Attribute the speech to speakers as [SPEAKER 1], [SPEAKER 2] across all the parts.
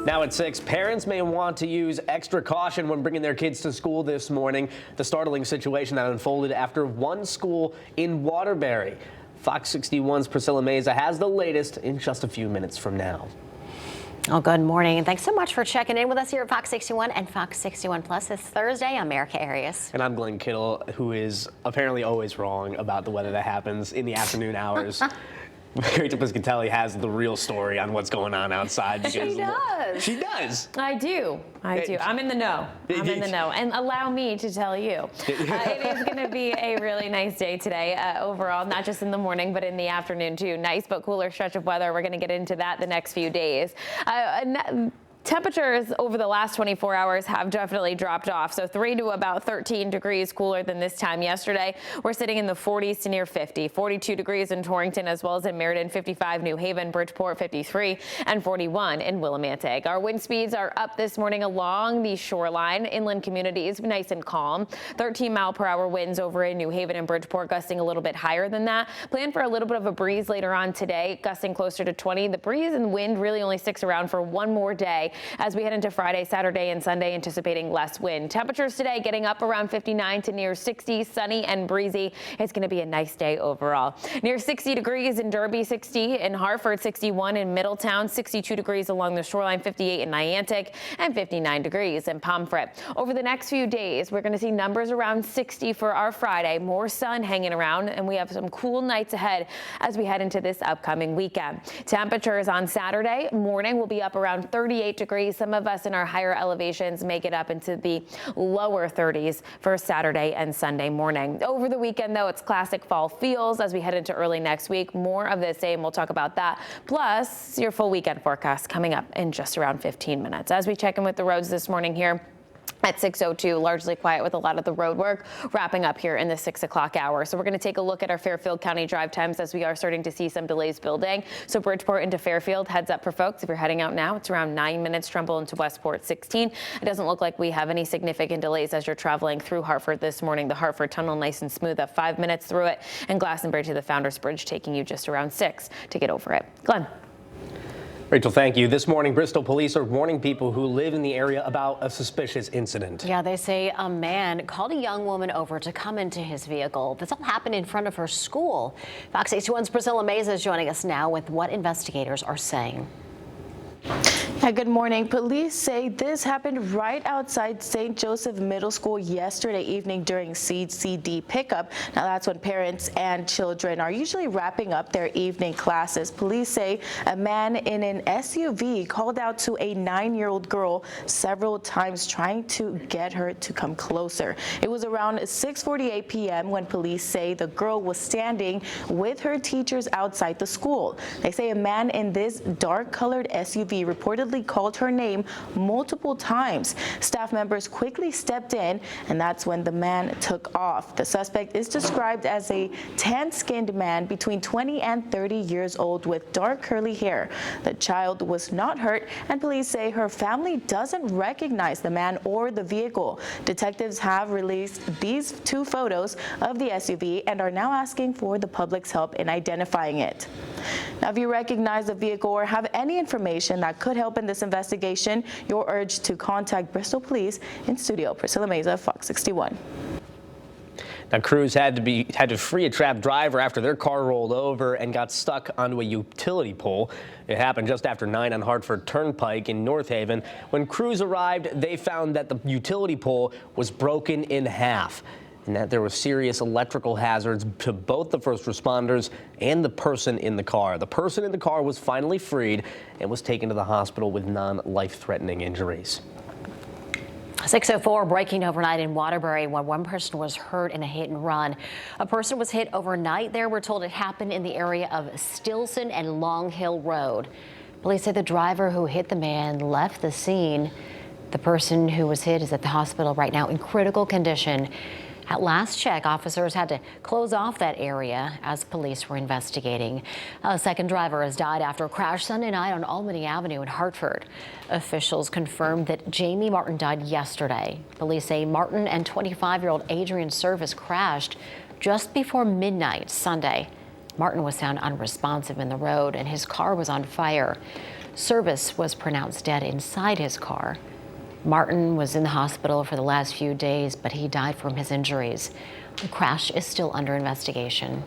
[SPEAKER 1] Now at 6, parents may want to use extra caution when bringing their kids to school this morning. The startling situation that unfolded after one school in Waterbury. Fox 61's Priscilla Meza has the latest in just a few minutes from now.
[SPEAKER 2] Oh, good morning, and thanks so much for checking in with us here at Fox 61 and Fox 61 Plus. It's Thursday. I'm Erica Arias.
[SPEAKER 1] And I'm Glenn Kittle, who is apparently always wrong about the weather that happens in the afternoon hours. Rachel Piscatelli has the real story on what's going on outside. Because
[SPEAKER 3] She does.
[SPEAKER 1] She does.
[SPEAKER 3] I do. I'm in the know. I'm in the know. And allow me to tell you, it is going to be a really nice day today overall, not just in the morning, but in the afternoon too. Nice but cooler stretch of weather. We're going to get into that the next few days. Temperatures over the last 24 hours have definitely dropped off. So 3 to about 13 degrees cooler than this time yesterday. We're sitting in the 40s to near 50, 42 degrees in Torrington as well as in Meriden, 55, New Haven, Bridgeport, 53, and 41 in Willimantic. Our wind speeds are up this morning along the shoreline. Inland communities nice and calm. 13-mile-per-hour winds over in New Haven and Bridgeport, gusting a little bit higher than that. Plan for a little bit of a breeze later on today, gusting closer to 20. The breeze and wind really only sticks around for one more day as we head into Friday, Saturday, and Sunday, anticipating less wind. Temperatures today getting up around 59 to near 60, sunny and breezy. It's going to be a nice day overall. Near 60 degrees in Derby, 60 in Hartford, 61 in Middletown, 62 degrees along the shoreline, 58 in Niantic, and 59 degrees in Pomfret. Over the next few days, we're going to see numbers around 60 for our Friday. More sun hanging around, and we have some cool nights ahead as we head into this upcoming weekend. Temperatures on Saturday morning will be up around 38 degrees. Some of us in our higher elevations may get up into the lower 30s for Saturday and Sunday morning. Over the weekend, though, it's classic fall feels as we head into early next week. More of the same. We'll talk about that. Plus, your full weekend forecast coming up in just around 15 minutes. As we check in with the roads this morning here at 6:02, largely quiet with a lot of the road work wrapping up here in the 6 o'clock hour. So we're going to take a look at our Fairfield County drive times as we are starting to see some delays building. So Bridgeport into Fairfield, heads up for folks. If you're heading out now, it's around 9 minutes. Trumbull into Westport, 16. It doesn't look like we have any significant delays as you're traveling through Hartford this morning. The Hartford Tunnel nice and smooth, up 5 minutes through it, and Glastonbury to the Founders Bridge taking you just around 6 to get over it. Glenn.
[SPEAKER 1] Rachel, thank you. This morning, Bristol police are warning people who live in the area about a suspicious incident.
[SPEAKER 2] Yeah, they say a man called a young woman over to come into his vehicle. This all happened in front of her school. Fox 61's Priscilla Meza is joining us now with what investigators are saying.
[SPEAKER 4] Yeah, good morning. Police say this happened right outside St. Joseph Middle School yesterday evening during CCD pickup. Now that's when parents and children are usually wrapping up their evening classes. Police say a man in an SUV called out to a 9-year-old girl several times trying to get her to come closer. It was around 6:48 p.m. when police say the girl was standing with her teachers outside the school. They say a man in this dark-colored SUV reportedly called her name multiple times. Staff members quickly stepped in, and that's when the man took off. The suspect is described as a tan-skinned man between 20 and 30 years old with dark curly hair. The child was not hurt, and police say her family doesn't recognize the man or the vehicle. Detectives have released these 2 photos of the SUV and are now asking for the public's help in identifying it. Now, if you recognize the vehicle or have any information that could help in this investigation, you're urged to contact Bristol Police. In studio, Priscilla Meza, Fox 61.
[SPEAKER 1] Now, crews had to free a trapped driver after their car rolled over and got stuck onto a utility pole. It happened just after 9 on Hartford Turnpike in North Haven. When crews arrived, they found that the utility pole was broken in half, and that there were serious electrical hazards to both the first responders and the person in the car. The person in the car was finally freed and was taken to the hospital with non-life-threatening injuries.
[SPEAKER 2] 6:04 breaking overnight in Waterbury when one person was hurt in a hit and run. A person was hit overnight there. We're told it happened in the area of Stilson and Long Hill Road. Police say the driver who hit the man left the scene. The person who was hit is at the hospital right now in critical condition. At last check, officers had to close off that area as police were investigating. A second driver has died after a crash Sunday night on Albany Avenue in Hartford. Officials confirmed that Jamie Martin died yesterday. Police say Martin and 25-year-old Adrian Service crashed just before midnight Sunday. Martin was found unresponsive in the road and his car was on fire. Service was pronounced dead inside his car. Martin was in the hospital for the last few days, but he died from his injuries. The crash is still under investigation.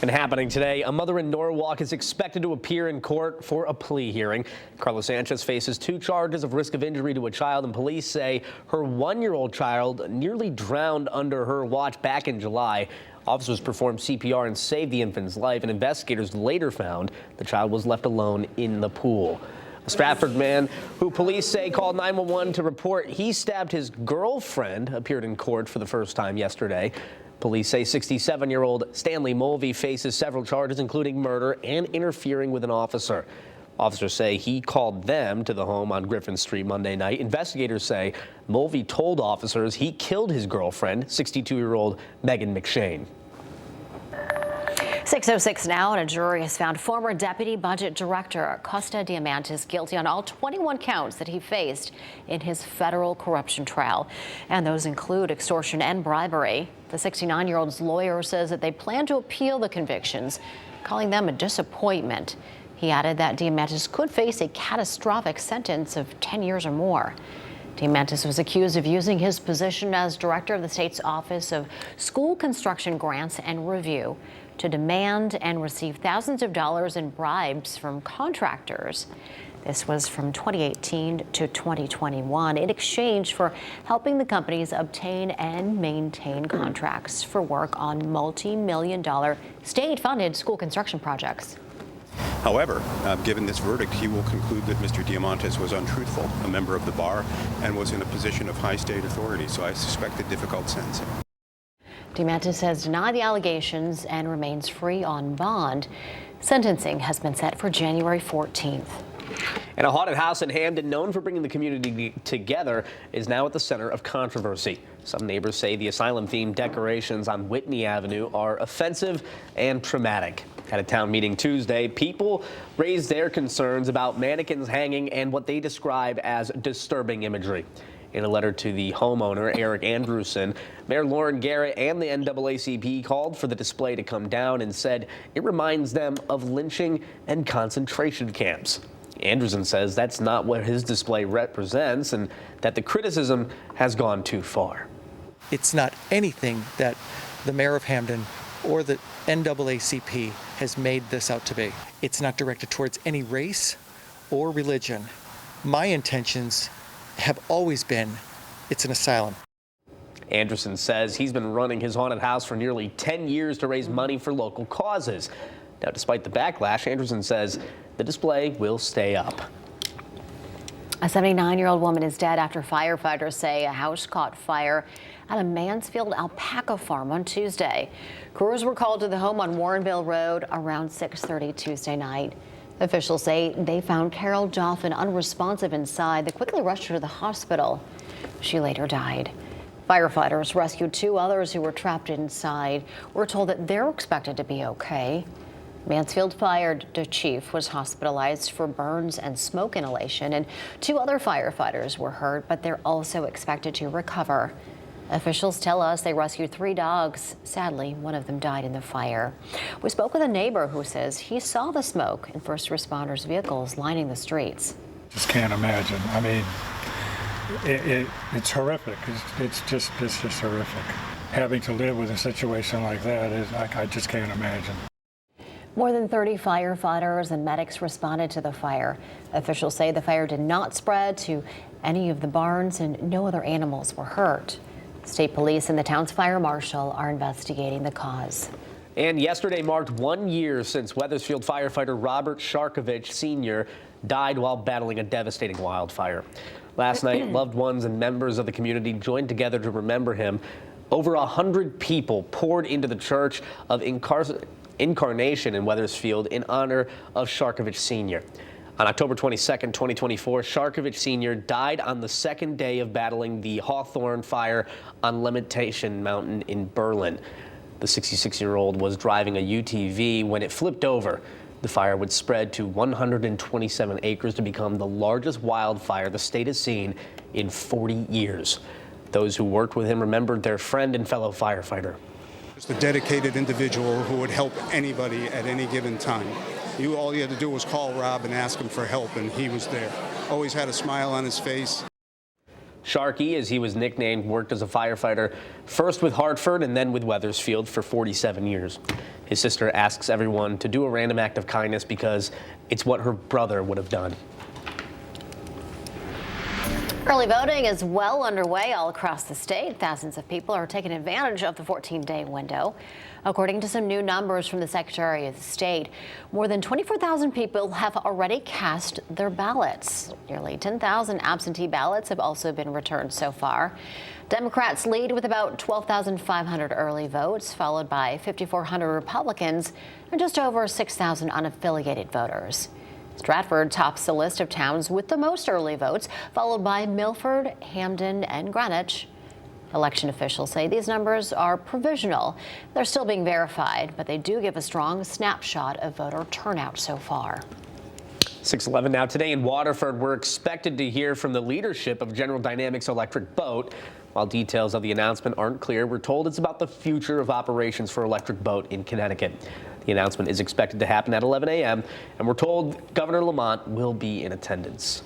[SPEAKER 1] And happening today, a mother in Norwalk is expected to appear in court for a plea hearing. Carla Sanchez faces 2 charges of risk of injury to a child, and police say her 1-year-old child nearly drowned under her watch back in July. Officers performed CPR and saved the infant's life, and investigators later found the child was left alone in the pool. A Stratford man who police say called 911 to report he stabbed his girlfriend appeared in court for the first time yesterday. Police say 67-year-old Stanley Mulvey faces several charges, including murder and interfering with an officer. Officers say he called them to the home on Griffin Street Monday night. Investigators say Mulvey told officers he killed his girlfriend, 62-year-old Megan McShane.
[SPEAKER 2] 6:06 now, and a jury has found former Deputy Budget Director Costa Diamantis guilty on all 21 counts that he faced in his federal corruption trial. And those include extortion and bribery. The 69-year-old's lawyer says that they plan to appeal the convictions, calling them a disappointment. He added that Diamantis could face a catastrophic sentence of 10 years or more. Diamantis was accused of using his position as director of the state's Office of School Construction Grants and Review to demand and receive thousands of dollars in bribes from contractors. This was from 2018 to 2021 in exchange for helping the companies obtain and maintain contracts for work on multi-million-dollar state-funded school construction projects.
[SPEAKER 5] However, given this verdict, he will conclude that Mr. Diamantis was untruthful, a member of the bar, and was in a position of high state authority, so I suspect a difficult sentencing.
[SPEAKER 2] Diamantis has denied the allegations and remains free on bond. Sentencing has been set for January 14th.
[SPEAKER 1] And a haunted house in Hamden, known for bringing the community together, is now at the center of controversy. Some neighbors say the asylum-themed decorations on Whitney Avenue are offensive and traumatic. At a town meeting Tuesday, people raised their concerns about mannequins hanging and what they describe as disturbing imagery. In a letter to the homeowner, Eric Andrewson, Mayor Lauren Garrett and the NAACP called for the display to come down and said it reminds them of lynching and concentration camps. Andrewson says that's not what his display represents and that the criticism has gone too far.
[SPEAKER 6] It's not anything that the mayor of Hamden or the NAACP has made this out to be. It's not directed towards any race or religion. My intentions have always been it's an asylum.
[SPEAKER 1] Andrewson says he's been running his haunted house for nearly 10 years to raise money for local causes. Now, despite the backlash, Andrewson says the display will stay up.
[SPEAKER 2] A 79-year-old woman is dead after firefighters say a house caught fire at a Mansfield alpaca farm on Tuesday. Crews were called to the home on Warrenville Road around 6:30 Tuesday night. Officials say they found Carol Dolphin unresponsive inside. They quickly rushed her to the hospital. She later died. Firefighters rescued 2 others who were trapped inside. We're told that they're expected to be okay. Mansfield Fire Chief was hospitalized for burns and smoke inhalation, and 2 other firefighters were hurt, but they're also expected to recover. Officials tell us they rescued 3 dogs. Sadly, one of them died in the fire. We spoke with a neighbor who says he saw the smoke and first responders' vehicles lining the streets.
[SPEAKER 7] Just can't imagine. I mean, it's horrific. It's just horrific. Having to live with a situation like that I just can't imagine.
[SPEAKER 2] More than 30 firefighters and medics responded to the fire. Officials say the fire did not spread to any of the barns and no other animals were hurt. State police and the town's fire marshal are investigating the cause.
[SPEAKER 1] And yesterday marked 1 year since Wethersfield firefighter Robert Sharkovich Sr. died while battling a devastating wildfire. Last night, loved ones and members of the community joined together to remember him. Over 100 people poured into the Church of Incarnation in Wethersfield in honor of Sharkovich Sr. On October 22nd, 2024, Sharkovich Sr. died on the 2nd day of battling the Hawthorne fire on Limitation Mountain in Berlin. The 66-year-old was driving a UTV when it flipped over. The fire would spread to 127 acres to become the largest wildfire the state has seen in 40 years. Those who worked with him remembered their friend and fellow firefighter.
[SPEAKER 5] Just a dedicated individual who would help anybody at any given time.
[SPEAKER 8] All you had to do was call Rob and ask him for help, and he was there. Always had a smile on his face.
[SPEAKER 1] Sharky, as he was nicknamed, worked as a firefighter, first with Hartford and then with Wethersfield for 47 years. His sister asks everyone to do a random act of kindness because it's what her brother would have done.
[SPEAKER 2] Early voting is well underway all across the state. Thousands of people are taking advantage of the 14-day window. According to some new numbers from the Secretary of State, more than 24,000 people have already cast their ballots. Nearly 10,000 absentee ballots have also been returned so far. Democrats lead with about 12,500 early votes, followed by 5,400 Republicans and just over 6,000 unaffiliated voters. Stratford tops the list of towns with the most early votes, followed by Milford, Hamden, and Greenwich. Election officials say these numbers are provisional. They're still being verified, but they do give a strong snapshot of voter turnout so far.
[SPEAKER 1] 6:11 now. Today in Waterford, we're expected to hear from the leadership of General Dynamics Electric Boat. While details of the announcement aren't clear, we're told it's about the future of operations for Electric Boat in Connecticut. The announcement is expected to happen at 11 a.m., and we're told Governor Lamont will be in attendance.